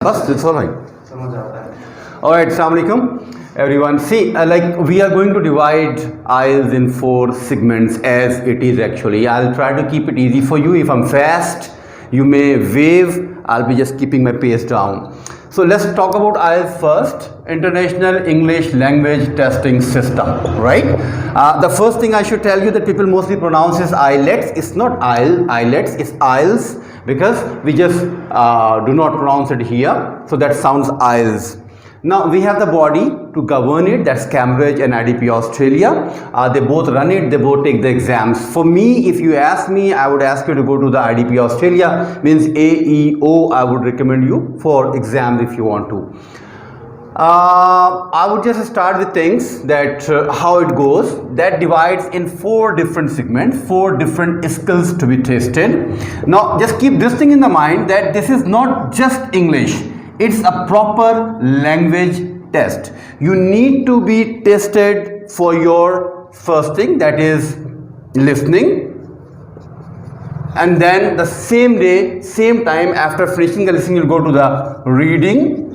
Bas, it's all right. All right, Assalamu alaikum, everyone. See, like we are going to divide IELTS in 4 segments as it is actually. I'll try to keep it easy for you. If I'm fast, you may wave. I'll be just keeping my pace down. So let's talk about IELTS first. International English Language Testing System, right? The first thing I should tell you that people mostly pronounce is IELTS. It's not IELTS, it's IELTS because we just do not pronounce it here. So that sounds IELTS. Now we have the body to govern it, that's Cambridge and IDP Australia. They both run it, they both take the exams. For me, if you ask me, I would ask you to go to the IDP Australia, means AEO, I would recommend you for exams if you want to. I would just start with things that how it goes. That divides in 4 different segments, 4 different skills to be tested. Now just keep this thing in the mind that this is not just English. It's a proper language test. You need to be tested for your first thing, that is listening, and then the same day, same time, after finishing the listening, you'll go to the reading,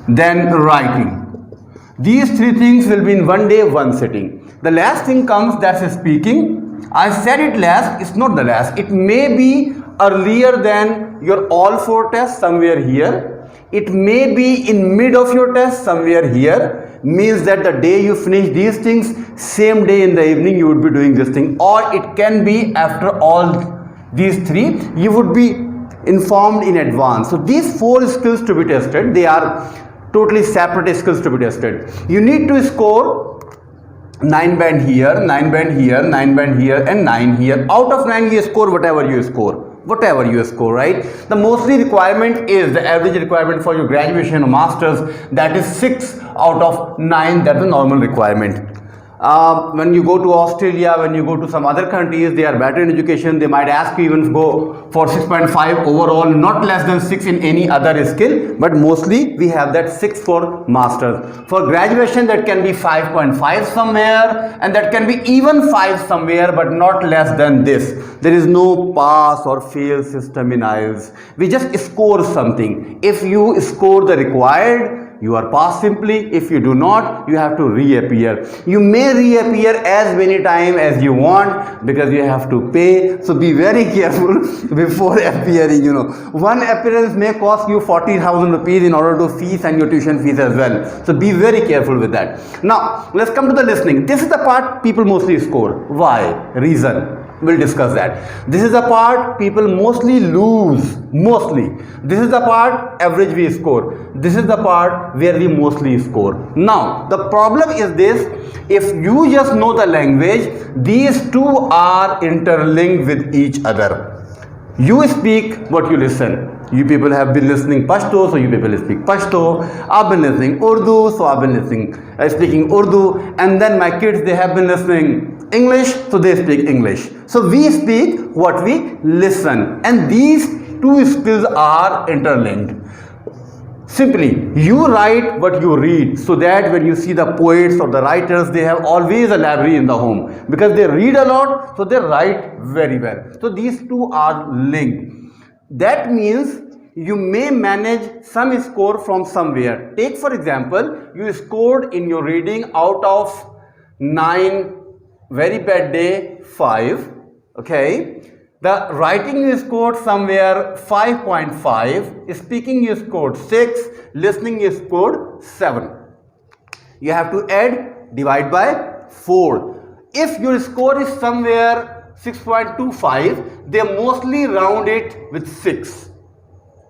then writing. These 3 things will be in one day, one sitting. The last thing comes, that's speaking. I said it last, it's not the last. It may be earlier than your all 4 tests, somewhere here. It may be in mid of your test, somewhere here. Means that the day you finish these things, same day in the evening you would be doing this thing. Or it can be after all these 3, you would be informed in advance. So these 4 skills to be tested, they are totally separate skills to be tested. You need to score 9 band here, 9 band here, 9 band here, and 9 here. Out of 9 you score whatever you score. Whatever you score, right? The mostly requirement is the average requirement for your graduation or masters, that is 6 out of 9. That's the normal requirement. When you go to Australia, when you go to some other countries, they are better in education. They might ask you even go for 6.5 overall, not less than 6 in any other skill, but mostly we have that 6 for masters. For graduation, that can be 5.5 somewhere, and that can be even 5 somewhere, but not less than this. There is no pass or fail system in IELTS. We just score something. If you score the required, you are passed simply. If you do not, you have to reappear. You may reappear as many times as you want because you have to pay. So be very careful before appearing. You know, one appearance may cost you 40,000 rupees in order to fees and your tuition fees as well. So be very careful with that. Now let's come to the listening. This is the part people mostly score. Why? Reason. We'll discuss that. This is the part people mostly lose. Mostly. This is the part average we score. This is the part where we mostly score. Now, the problem is this. If you just know the language, these 2 are interlinked with each other. You speak what you listen. You people have been listening Pashto, so you people speak Pashto. I've been listening Urdu, so I've been speaking Urdu. And then my kids, they have been listening English, so they speak English. So we speak what we listen, and these 2 skills are interlinked. Simply, you write what you read, so that when you see the poets or the writers, they have always a library in the home because they read a lot, so they write very well. So these 2 are linked. That means you may manage some score from somewhere. Take for example, you scored in your reading out of 9, very bad day 5, okay. The writing you scored somewhere 5.5, speaking you scored 6, listening you scored 7. You have to add, divide by 4. If your score is somewhere 6.25, they mostly round it with 6.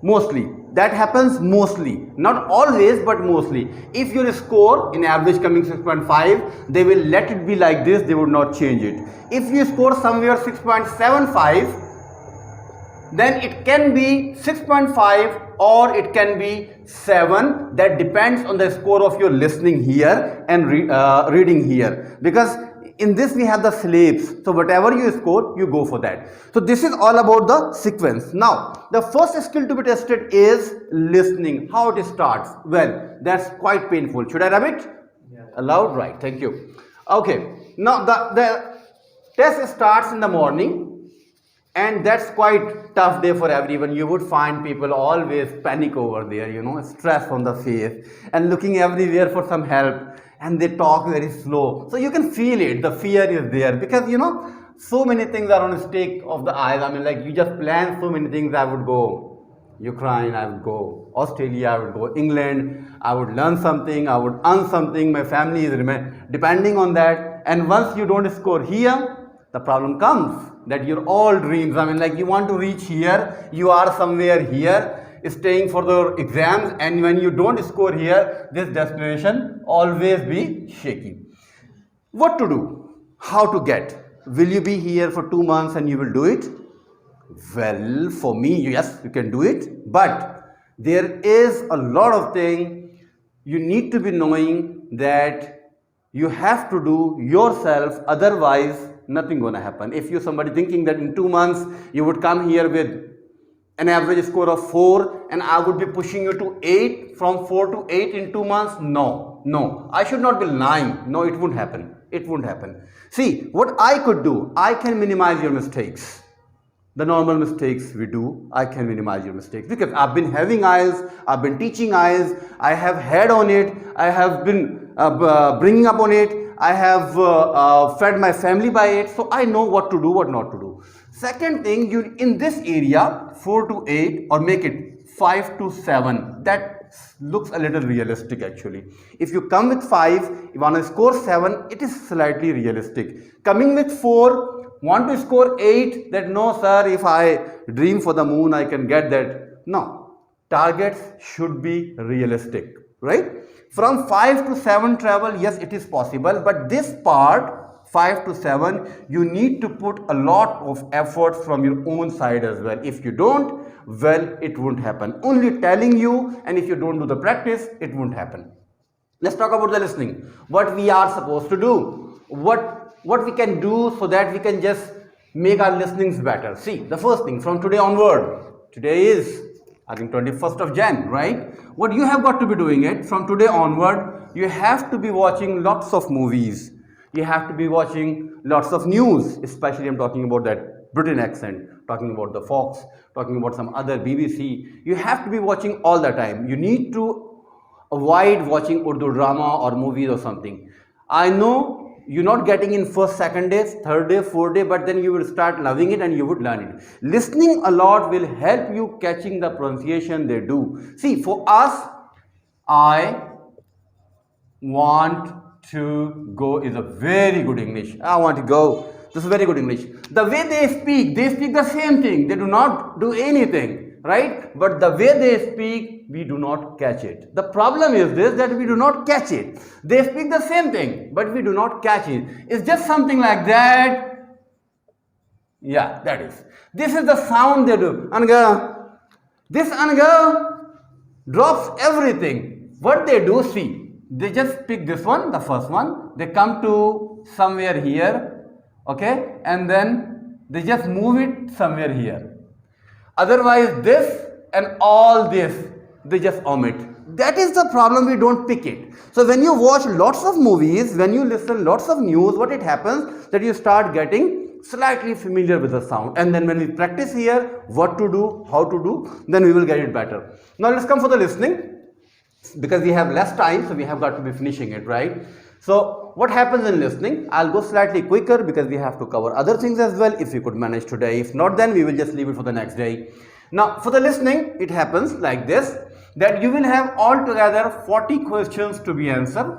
Mostly. That happens mostly. Not always, but mostly. If your score in average coming 6.5, they will let it be like this, they would not change it. If you score somewhere 6.75, then it can be 6.5 or it can be 7. That depends on the score of your listening here and reading here. Because in this we have the slates, so whatever you score, you go for that. So this is all about the sequence. Now the first skill to be tested is listening. How it starts? Well, that's quite painful. Should I rub it? Yeah. Allowed? Right, thank you. Okay, now the test starts in the morning, and that's quite tough day for everyone. You would find people always panic over there, you know, stress on the face and looking everywhere for some help, and they talk very slow. So you can feel it, the fear is there, because you know, so many things are on a stake of the eyes. I mean, like, you just plan so many things. I would go Ukraine, I would go Australia, I would go England, I would learn something, I would earn something, my family is depending on that. And once you don't score here, the problem comes that your all dreams, I mean, like, you want to reach here, you are somewhere here staying for the exams, and when you don't score here, this destination always be shaky. What to do? How to get? Will you be here for 2 months and you will do it? Well, for me, yes, you can do it, but there is a lot of things you need to be knowing that you have to do yourself, otherwise nothing gonna happen. If you're somebody thinking that in 2 months you would come here with an average score of 4 and I would be pushing you to 8, from 4 to 8 in 2 months, no, I should not be lying. No, it won't happen. It won't happen. See, what I could do, I can minimize your mistakes. The normal mistakes we do, I can minimize your mistakes, because I've been having IELTS, I've been teaching IELTS, I have had on it, I have been bringing up on it, I have fed my family by it, so I know what to do, what not to do. Second thing, you in this area, 4 to 8, or make it 5 to 7, that looks a little realistic actually. If you come with 5, you want to score 7, it is slightly realistic. Coming with 4, want to score 8, that no sir, if I dream for the moon, I can get that. No, targets should be realistic, right? From 5 to 7 travel, yes, it is possible, but this part, 5 to 7, you need to put a lot of efforts from your own side as well. If you don't, well, it won't happen. Only telling you, and if you don't do the practice, it won't happen. Let's talk about the listening. What we are supposed to do. What we can do so that we can just make our listenings better. See, the first thing, from today onward, today is, I think, 21st of Jan, right? What you have got to be doing it, from today onward, you have to be watching lots of movies. You have to be watching lots of news, especially I'm talking about that Britain accent, talking about the Fox, talking about some other BBC. You have to be watching all the time. You need to avoid watching Urdu drama or movies or something. I know you're not getting in first, second day, third day, fourth day, but then you will start loving it and you would learn it. Listening a lot will help you catching the pronunciation they do. See, for us, I want to go is a very good English. I want to go. This is very good English. The way they speak the same thing. They do not do anything, right? But the way they speak, we do not catch it. The problem is this, that we do not catch it. They speak the same thing, but we do not catch it. It's just something like that. Yeah, that is. This is the sound they do. Anga. This anga drops everything. What they do, see. They just pick this one, the first one, they come to somewhere here, okay, and then they just move it somewhere here. Otherwise, this and all this, they just omit. That is the problem, we don't pick it. So when you watch lots of movies, when you listen lots of news, what it happens, that you start getting slightly familiar with the sound. And then when we practice here, what to do, how to do, then we will get it better. Now let's come for the listening. Because we have less time, so we have got to be finishing it, right? So what happens in listening? I'll go slightly quicker because we have to cover other things as well, if we could manage today. If not, then we will just leave it for the next day. Now for the listening, it happens like this, that you will have altogether 40 questions to be answered,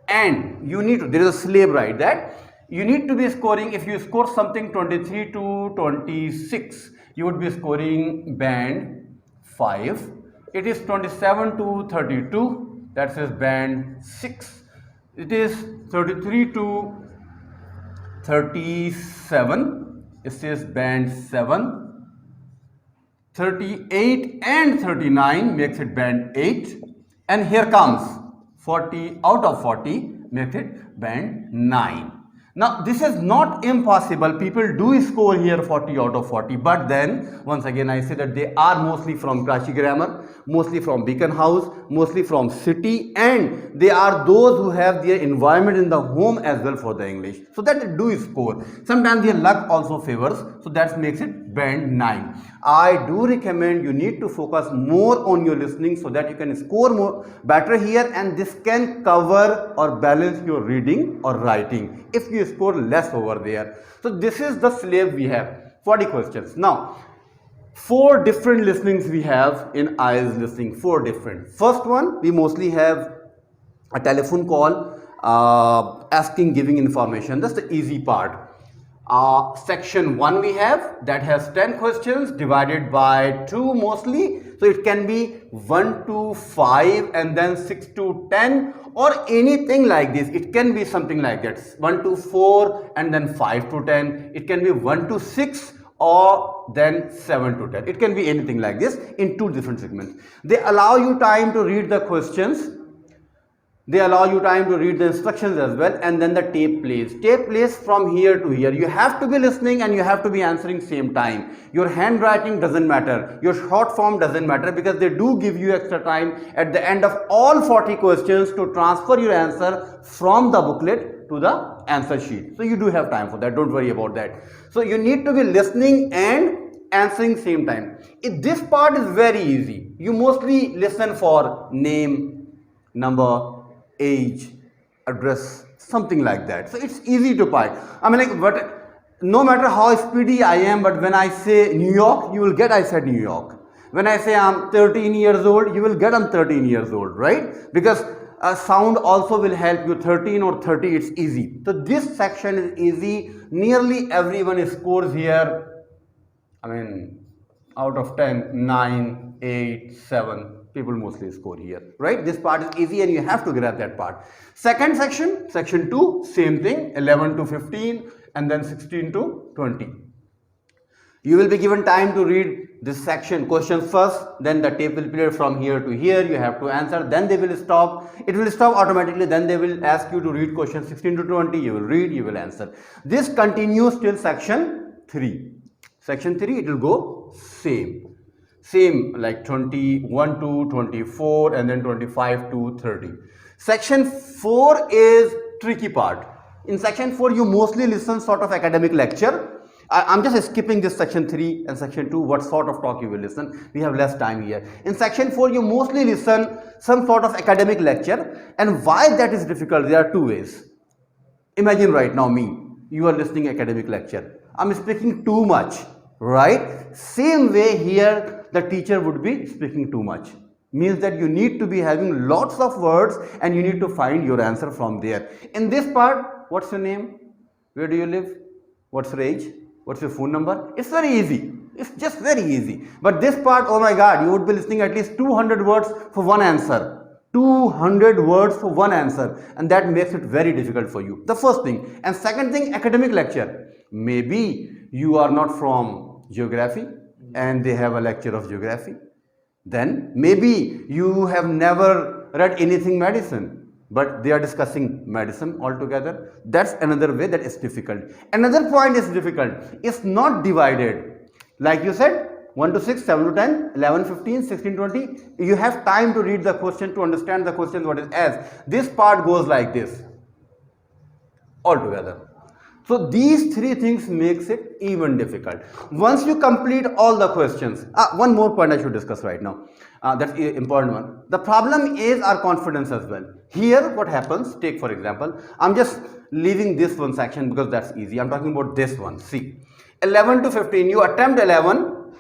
and you need to, there is a slab, right, that you need to be scoring. If you score something 23 to 26, you would be scoring band 5. It is 27 to 32, that says band 6. It is 33 to 37, it says band 7. 38 and 39 makes it band 8. And here comes 40 out of 40 makes it band 9. Now this is not impossible, people do score here 40 out of 40, but then once again I say that they are mostly from Karachi grammar, mostly from Beacon House, mostly from city, and they are those who have their environment in the home as well for the English, so that they do score. Sometimes their luck also favors, so that makes it band 9. I do recommend you need to focus more on your listening so that you can score more better here, and this can cover or balance your reading or writing if you score less over there. So this is the syllabus we have, 40 questions. Now 4 different listenings we have in IELTS listening, 4 different. First one, we mostly have a telephone call, asking, giving information. That's the easy part. Section 1 we have that has 10 questions divided by 2 mostly, so it can be 1 to 5 and then 6 to 10 or anything like this. It can be something like that, 1 to 4 and then 5 to 10. It can be 1 to 6 or then 7 to 10. It can be anything like this in 2 different segments. They allow you time to read the questions. They allow you time to read the instructions as well, and then the tape plays. Tape plays from here to here. You have to be listening and you have to be answering same time. Your handwriting doesn't matter. Your short form doesn't matter, because they do give you extra time at the end of all 40 questions to transfer your answer from the booklet to the answer sheet. So you do have time for that. Don't worry about that. So you need to be listening and answering same time. This part is very easy. You mostly listen for name, number, age, address, something like that. So it's easy to find. I mean, like, but no matter how speedy I am, but when I say New York, you will get I said New York. When I say I'm 13 years old, you will get I'm 13 years old, right? Because a sound also will help you. 13 or 30, it's easy. So this section is easy. Nearly everyone scores here. I mean, out of 10, 9, 8, 7. People mostly score here, right? This part is easy and you have to grab that part. Second section, section 2, same thing, 11 to 15 and then 16 to 20. You will be given time to read this section, questions first, then the tape will play from here to here. You have to answer, then they will stop. It will stop automatically, then they will ask you to read questions 16 to 20. You will read, you will answer. This continues till section 3. Section 3, it will go same like 21 to 24 and then 25 to 30. Section 4 is tricky part. In section 4 you mostly listen sort of academic lecture. I'm just skipping this section 3 and section 2, what sort of talk you will listen. We have less time here. In section 4 you mostly listen some sort of academic lecture, and why that is difficult, there are 2 ways. Imagine right now you are listening academic lecture. I'm speaking too much, right? Same way here the teacher would be speaking too much. Means that you need to be having lots of words and you need to find your answer from there. In this part, what's your name? Where do you live? What's your age? What's your phone number? It's very easy. It's just very easy. But this part, oh my God, you would be listening at least 200 words for one answer. 200 words for one answer. And that makes it very difficult for you. The first thing. And second thing, academic lecture. Maybe you are not from geography and they have a lecture of geography. Then maybe you have never read anything medicine, but they are discussing medicine altogether. That's another way that is difficult. Another point is difficult. It's not divided. Like you said, 1 to 6, 7 to 10, 11, 15, 16, 20. You have time to read the question, to understand the question what is asked. This part goes like this altogether. So these 3 things makes it even difficult. Once you complete all the questions, one more point I should discuss right now. That's an important one. The problem is our confidence as well. Here what happens, take for example, I'm just leaving this one section because that's easy. I'm talking about this one. See, 11 to 15, you attempt 11,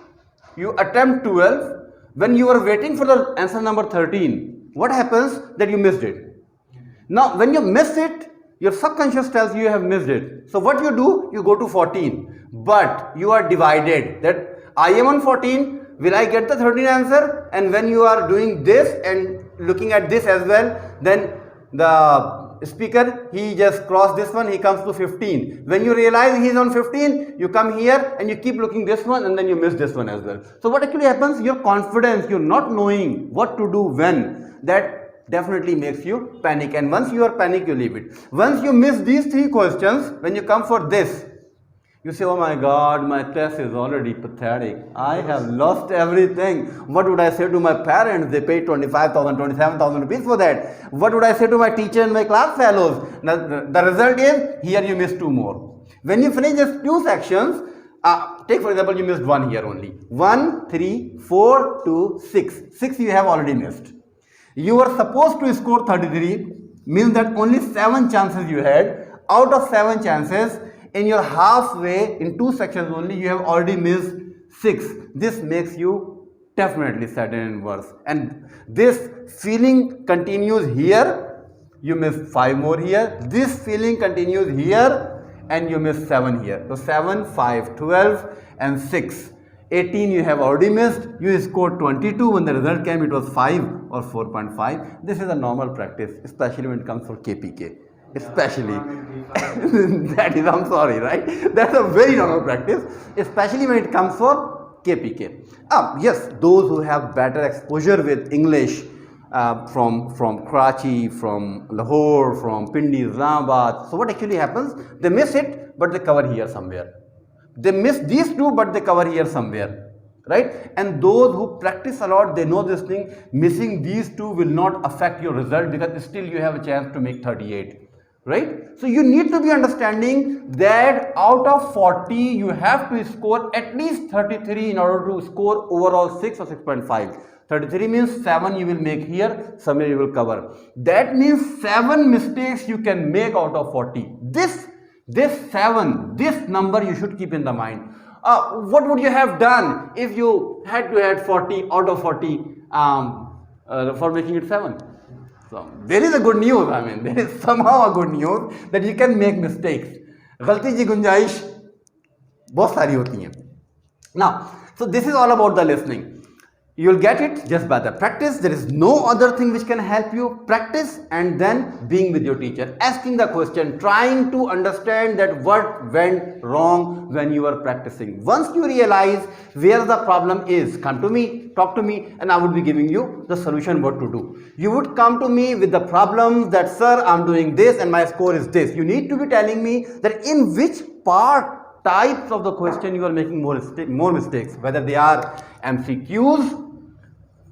you attempt 12. When you are waiting for the answer number 13, what happens? That you missed it. Now when you miss it, your subconscious tells you have missed it. So what you do, you go to 14, but you are divided that I am on 14, will I get the 13 answer? And when you are doing this and looking at this as well, then the speaker, he just crossed this one, he comes to 15. When you realize he is on 15, you come here and you keep looking this one and then you miss this one as well. So what actually happens, your confidence, you're not knowing what to do when, that definitely makes you panic, and once you are panic, you leave it. Once you miss these 3 questions, when you come for this, you say, oh my God, my test is already pathetic. I have lost everything. What would I say to my parents? They paid 25,000, 27,000 rupees for that. What would I say to my teacher and my class fellows? Now, the result is, here you miss 2 more. When you finish just 2 sections, Take for example, you missed 1 here only. 1, 3, 4, 2, 6. 6 you have already missed. You were supposed to score 33, means that only 7 chances you had. Out of 7 chances, in your halfway, in 2 sections only, you have already missed 6. This makes you definitely sad and worse. And this feeling continues here. You miss 5 more here. This feeling continues here. And you miss 7 here. So 7, 5, 12 and 6. 18 you have already missed. You scored 22. When the result came, it was 5 or 4.5. This is a normal practice, especially when it comes for KPK. Especially. That is, I'm sorry, right? That's a very normal practice, especially when it comes for KPK. Yes, those who have better exposure with English, from Karachi, from Lahore, from Pindi, Islamabad. So what actually happens? They miss it, but they cover here somewhere. They miss these two, but they cover here somewhere, right? And those who practice a lot, they know this thing. Missing these two will not affect your result because still you have a chance to make 38, right? So you need to be understanding that out of 40, you have to score at least 33 in order to score overall 6 or 6.5. 33 means 7 you will make here, somewhere you will cover. That means 7 mistakes you can make out of 40. This 7, this number you should keep in the mind. What would you have done if you had to add 40 out of 40 for making it 7? So there is a good news, I mean, there is somehow a good news that you can make mistakes. गलती की गुंजाइश बहुत सारी होती हैं. Now, so this is all about the listening. You will get it just by the practice. There is no other thing which can help you. Practice and then being with your teacher, asking the question, trying to understand that what went wrong when you were practicing. Once you realize where the problem is, come to me, talk to me, and I would be giving you the solution what to do. You would come to me with the problems that, sir, I'm doing this and my score is this. You need to be telling me that in which types of the question you are making more mistakes, whether they are MCQs,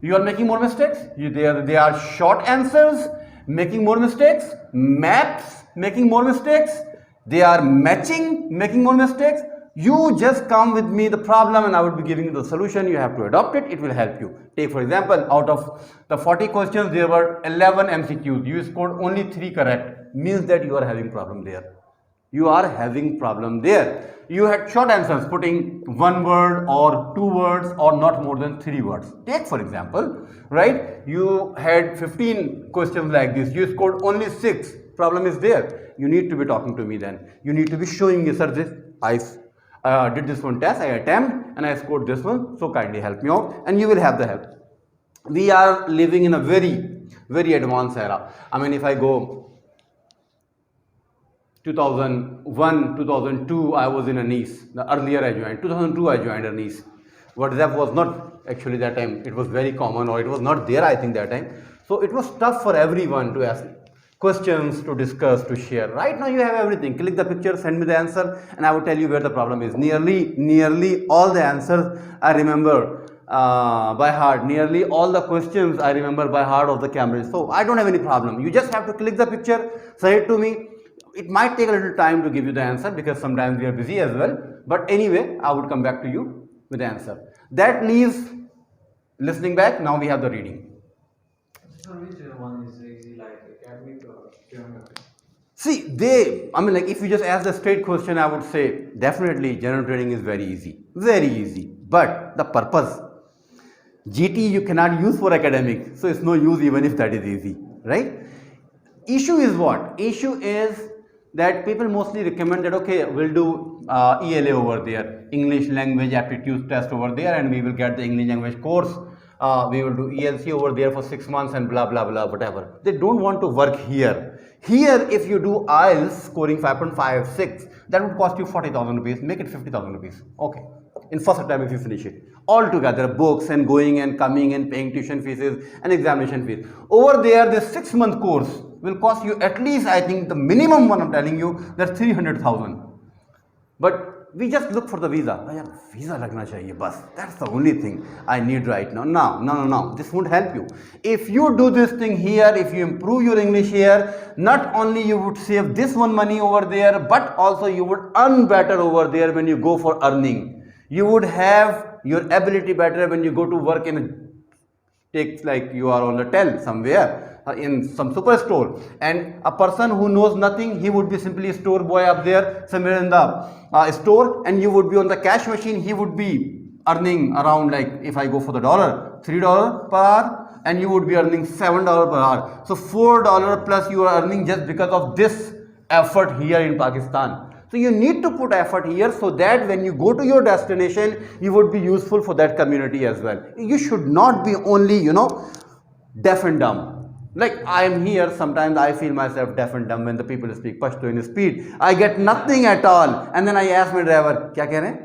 you are making more mistakes, they are short answers, making more mistakes, maps, making more mistakes, they are matching, making more mistakes. You just come with me the problem and I will be giving you the solution. You have to adopt it, it will help you. Take for example, out of the 40 questions, there were 11 MCQs. You scored only 3 correct, means that you are having problem there. You are having problem there. You had short answers, putting 1 word or 2 words or not more than 3 words. Take for example, right? You had 15 questions like this. You scored only 6. Problem is there. You need to be talking to me then. You need to be showing me, sir, this I did this one test, I attempted and I scored this one. So kindly help me out, and you will have the help. We are living in a very, very advanced era. I mean, if I go 2001, 2002, I was in a niece. The earlier I joined. 2002, I joined a niece. WhatsApp was not actually that time. It was very common, or it was not there, I think, that time. So it was tough for everyone to ask questions, to discuss, to share. Right now, you have everything. Click the picture, send me the answer, and I will tell you where the problem is. Nearly all the answers I remember by heart. Nearly all the questions I remember by heart of the Cambridge. So I don't have any problem. You just have to click the picture, send it to me. It might take a little time to give you the answer because sometimes we are busy as well. But anyway, I would come back to you with the answer. That leaves listening back. Now we have the reading. So which one is easy, like academic or general? See, like if you just ask the straight question, I would say definitely general trading is very easy. Very easy. But the purpose, GT you cannot use for academic. So it's no use even if that is easy, right? Issue is what? Issue is that people mostly recommend that, okay, we'll do ELA over there, English language aptitude test over there, and we will get the English language course. We will do ELC over there for 6 months and blah, blah, blah, whatever. They don't want to work here. Here, if you do IELTS scoring 5.5, 6, that would cost you 40,000 rupees, make it 50,000 rupees. Okay. In first attempt if you finish it. All together, books and going and coming and paying tuition fees and examination fees. Over there, this 6-month course will cost you at least, I think, the minimum one I'm telling you, that's 300,000. But we just look for the visa. Oh, yaar, visa lagna chahiye, bas. That's the only thing I need right now. No. This won't help you. If you do this thing here, if you improve your English here, not only you would save this one money over there, but also you would earn better over there when you go for earning. You would have your ability better when you go to work in a, takes like you are on a tel somewhere. In some superstore, and a person who knows nothing, he would be simply a store boy up there somewhere in the store, and you would be on the cash machine. He would be earning around, like, if I go for the dollar, $3 per hour, and you would be earning $7 per hour. So $4 plus you are earning just because of this effort here in Pakistan. So you need to put effort here so that when you go to your destination, you would be useful for that community as well. You should not be only, deaf and dumb. Like, I am here, sometimes I feel myself deaf and dumb when the people speak Pashto in speed. I get nothing at all. And then I ask my driver, kya keh rahe?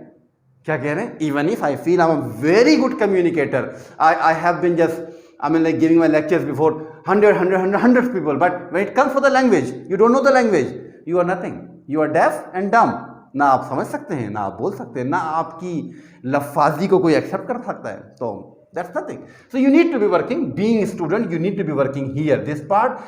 Kya keh rahe? Even if I feel I'm a very good communicator, I have been just, like giving my lectures before hundreds people. But when it comes for the language, you don't know the language, you are nothing. You are deaf and dumb. ना आप समझ सकते हैं, ना आप बोल सकते हैं, ना आपकी लफ्ज़ी को कोई एक्सेप्ट कर सकता है. तो that's nothing. So you need to be working. Being a student, you need to be working here. This part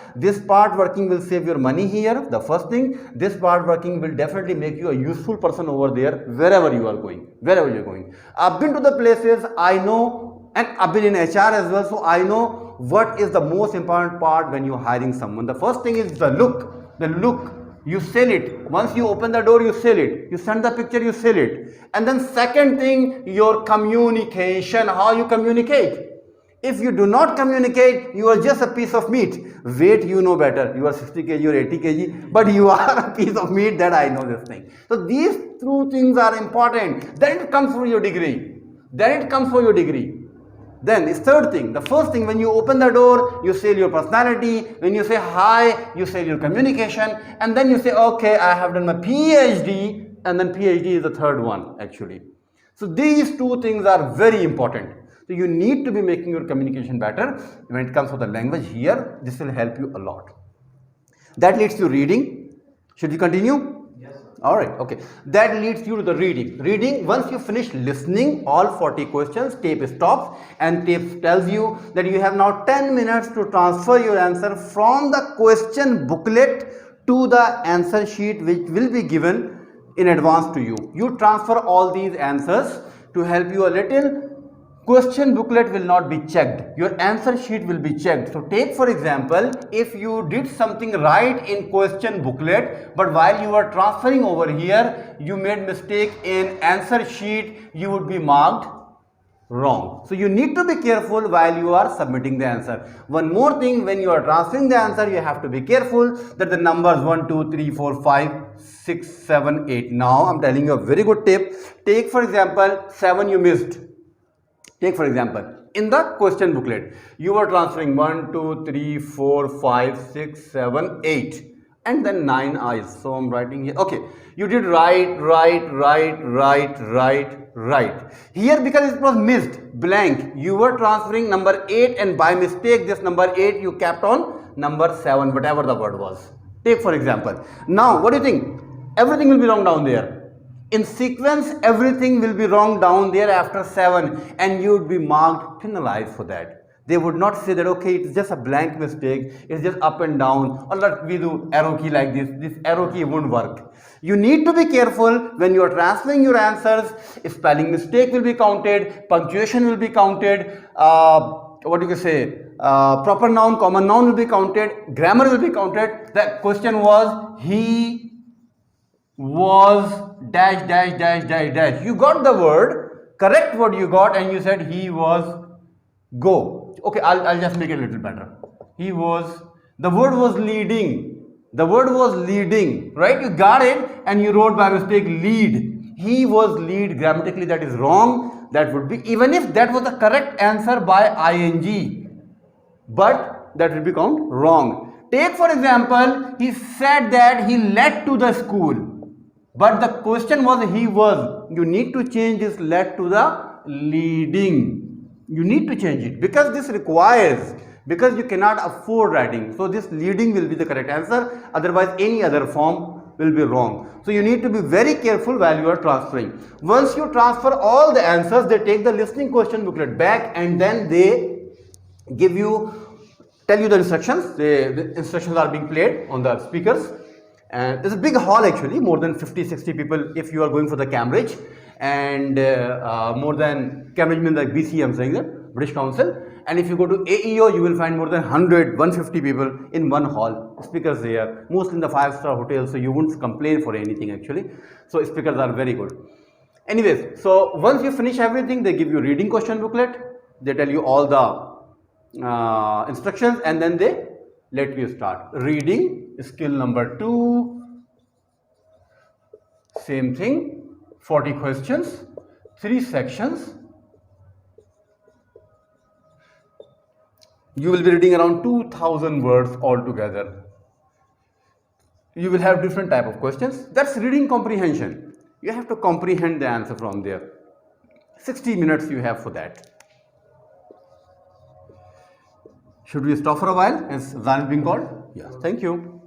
working will save your money here. The first thing, this part working will definitely make you a useful person over there, wherever you are going, wherever you're going. I've been to the places, I know, and I've been in HR as well, so I know what is the most important part when you're hiring someone. The first thing is the look. You sell it. Once you open the door, you sell it. You send the picture, you sell it. And then second thing, your communication, how you communicate. If you do not communicate, you are just a piece of meat. Weight, you know better. You are 60 kg or 80 kg, but you are a piece of meat. That I know this thing. So these two things are important. Then it comes for your degree. Then this third thing, the first thing, when you open the door, you sell your personality. When you say hi, you sell your communication. And then you say, okay, I have done my PhD. And then PhD is the third one, actually. So these two things are very important. So you need to be making your communication better. When it comes to the language here, this will help you a lot. That leads to reading. Should we continue? Alright, okay. That leads you to the reading. Reading, once you finish listening all 40 questions, tape stops and tape tells you that you have now 10 minutes to transfer your answer from the question booklet to the answer sheet, which will be given in advance to you. You transfer all these answers to help you a little. Question booklet will not be checked. Your answer sheet will be checked. So take for example, if you did something right in question booklet, but while you are transferring over here, you made mistake in answer sheet, you would be marked wrong. So you need to be careful while you are submitting the answer. One more thing, when you are transferring the answer, you have to be careful that the numbers 1, 2, 3, 4, 5, 6, 7, 8. Now I'm telling you a very good tip. Take for example, 7 you missed. Take for example, in the question booklet, you were transferring 1, 2, 3, 4, 5, 6, 7, 8 and then 9 eyes. So I'm writing here. Okay, you did right. Here because it was missed, blank, you were transferring number 8 and by mistake this number 8 you kept on number 7, whatever the word was. Take for example. Now what do you think? Everything will be wrong down there. In sequence, everything will be wrong down there after 7 and you would be marked penalized for that. They would not say that, okay, it's just a blank mistake, it's just up and down, or let we do arrow key like this. This arrow key won't work. You need to be careful when you are transferring your answers. Spelling mistake will be counted, punctuation will be counted, proper noun, common noun will be counted, grammar will be counted. The question was, he was dash. You got the word, correct word you got, and you said he was go. Okay, I'll just make it a little better. He was, the word was leading. The word was leading, right? You got it and you wrote by mistake lead. He was lead. Grammatically that is wrong. That would be, even if that was the correct answer by ing, but that will become wrong. Take for example, he said that he led to the school. But the question was he was. You need to change this led to the leading. You need to change it because this requires, because you cannot afford writing. So this leading will be the correct answer. Otherwise any other form will be wrong. So you need to be very careful while you are transferring. Once you transfer all the answers, they take the listening question booklet back and then they give you, tell you the instructions. The instructions are being played on the speakers. And it's a big hall actually, more than 50-60 people if you are going for the Cambridge, and more than Cambridge means like BC, I'm saying that, British Council. And if you go to AEO, you will find more than 100-150 people in one hall. Speakers there, mostly in the 5-star hotels, so you won't complain for anything actually. So speakers are very good. Anyways, so once you finish everything, they give you reading question booklet. They tell you all the instructions, and then they let you start. Reading, skill number 2, same thing, 40 questions, 3 sections. You will be reading around 2000 words altogether. You will have different type of questions. That's reading comprehension. You have to comprehend the answer from there. 60 minutes you have for that. Should we stop for a while as Zan is being called? Yes. Thank you.